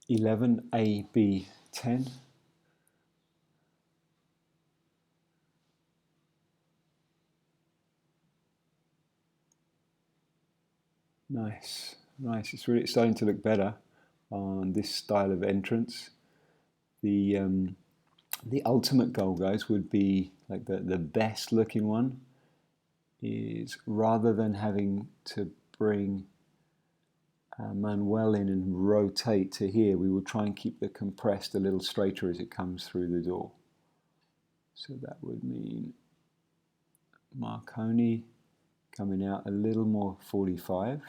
11 A, B, 10. Nice, nice. It's really starting to look better on this style of entrance. The ultimate goal, guys, would be like the best looking one is rather than having to bring Manuel in and rotate to here, we will try and keep the compressed a little straighter as it comes through the door. So that would mean Marconi coming out a little more 45.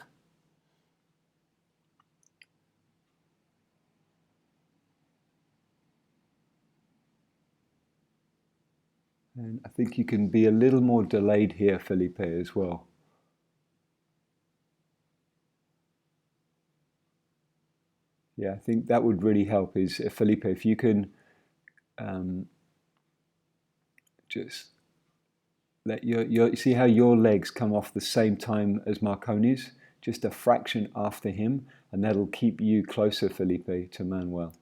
And I think you can be a little more delayed here, Felipe, as well. Yeah, I think that would really help is, Felipe, if you can just let your see how your legs come off the same time as Marconi's, just a fraction after him, and that'll keep you closer, Felipe, to Manuel.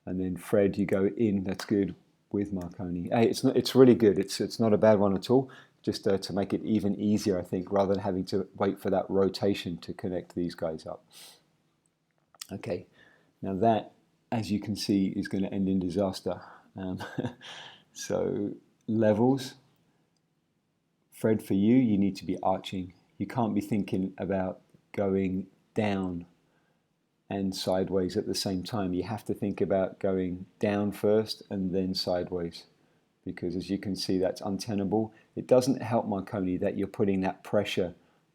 And then Fred, you go in, that's good, with Marconi. Hey, it's really good. It's not a bad one at all. Just to make it even easier, I think, rather than having to wait for that rotation to connect these guys up. Okay, now that, as you can see, is going to end in disaster. So levels. Fred, for you, you need to be arching. You can't be thinking about going down and sideways at the same time. You have to think about going down first and then sideways, because as you can see, that's untenable. It doesn't help, Marconi, that you're putting that pressure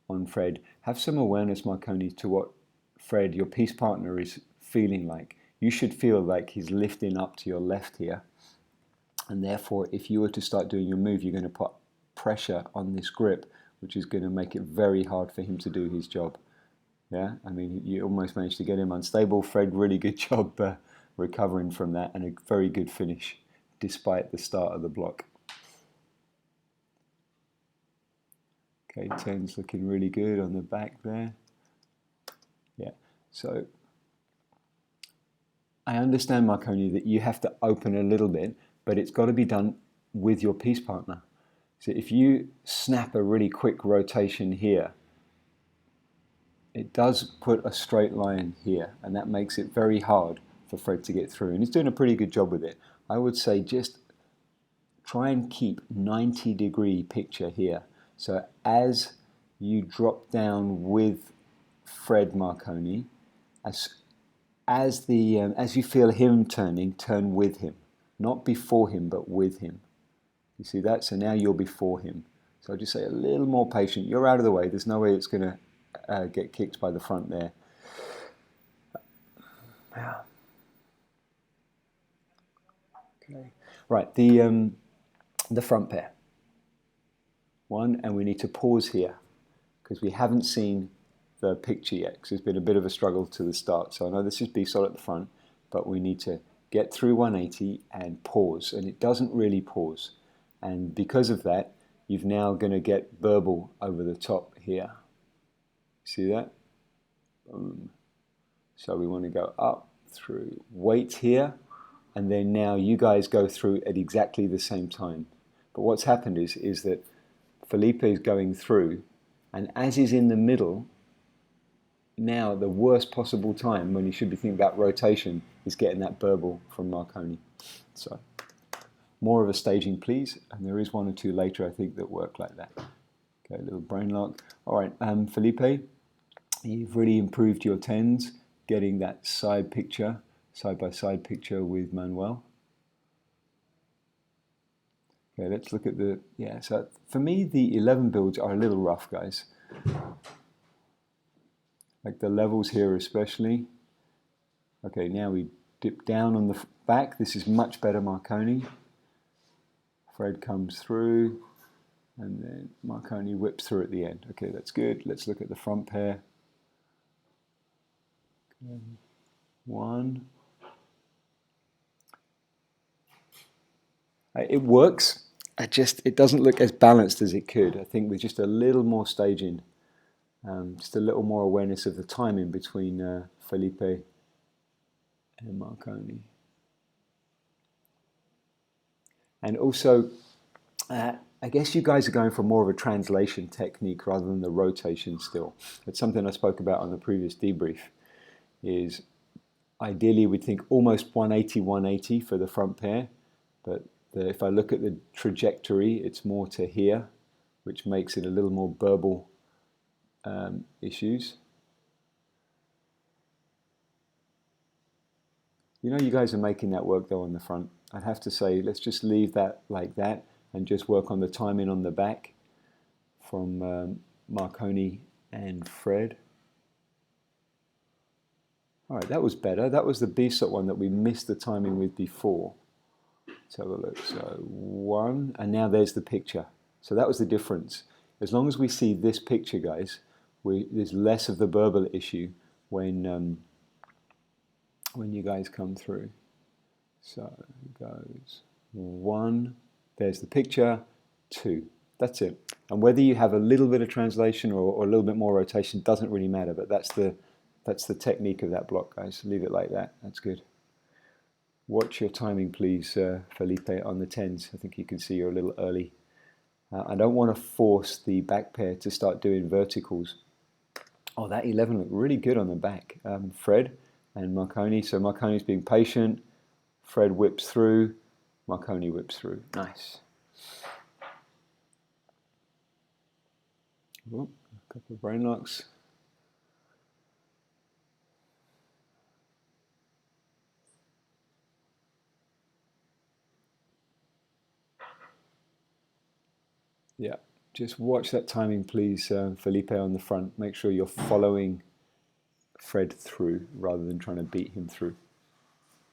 on Fred. Have some awareness, Marconi, to what Fred, your piece partner, is feeling like. You should feel like he's lifting up to your left here, and therefore if you were to start doing your move, you're going to put pressure on this grip, which is going to make it very hard for him to do his job. Yeah, I mean, you almost managed to get him unstable. Fred, really good job recovering from that, and a very good finish despite the start of the block. Okay, 10's looking really good on the back there. Yeah, so I understand, Marconi, that you have to open a little bit, but it's got to be done with your piece partner. So if you snap a really quick rotation here, it does put a straight line here, and that makes it very hard for Fred to get through. And he's doing a pretty good job with it. I would say just try and keep 90-degree picture here. So as you drop down with Fred, Marconi, as you feel him turning, turn with him. Not before him, but with him. You see that? So now you're before him. So I'll just say a little more patient. You're out of the way. There's no way it's going to get kicked by the front there. Yeah. Okay. Right, the front pair. One, and we need to pause here because we haven't seen the picture yet, because there's been a bit of a struggle to the start. So I know this is B-sol at the front, but we need to get through 180 and pause, and it doesn't really pause. And because of that, you're now going to get burble over the top here. See that? Boom. So we want to go up through, wait here, and then now you guys go through at exactly the same time. But what's happened is that Felipe is going through, and as he's in the middle, now the worst possible time when you should be thinking about rotation is getting that burble from Marconi. So more of a staging, please, and there is one or two later, I think, that work like that. Okay, a little brain lock. All right, Felipe, you've really improved your 10s, getting that side picture, side-by-side picture with Manuel. Okay, let's look at the, yeah, so for me, the 11 builds are a little rough, guys. Like the levels here especially. Okay, now we dip down on the back. This is much better, Marconi. Fred comes through, and then Marconi whips through at the end. Okay, that's good. Let's look at the front pair. Okay. One. It works. It doesn't look as balanced as it could. I think with just a little more staging, just a little more awareness of the timing between Felipe and Marconi. And also, I guess you guys are going for more of a translation technique rather than the rotation still. It's something I spoke about on the previous debrief, is ideally we'd think almost 180, 180 for the front pair, but if I look at the trajectory, it's more to here, which makes it a little more burble issues. You know, you guys are making that work though on the front. I'd have to say, let's just leave that like that and just work on the timing on the back from Marconi and Fred. All right, that was better. That was the B-slot one that we missed the timing with before. Let's have a look. So 1, and now there's the picture. So that was the difference. As long as we see this picture, guys, there's less of the burble issue when you guys come through. So it goes 1, there's the picture, 2. That's it. And whether you have a little bit of translation or a little bit more rotation doesn't really matter, but that's the technique of that block, guys. Leave it like that. That's good. Watch your timing, please, Felipe, on the 10s. I think you can see you're a little early. I don't want to force the back pair to start doing verticals. Oh, that 11 looked really good on the back. Fred and Marconi. So Marconi's being patient. Fred whips through. Marconi whips through. Nice. Oh, a couple of brain locks. Yeah, just watch that timing, please, Felipe, on the front. Make sure you're following Fred through rather than trying to beat him through.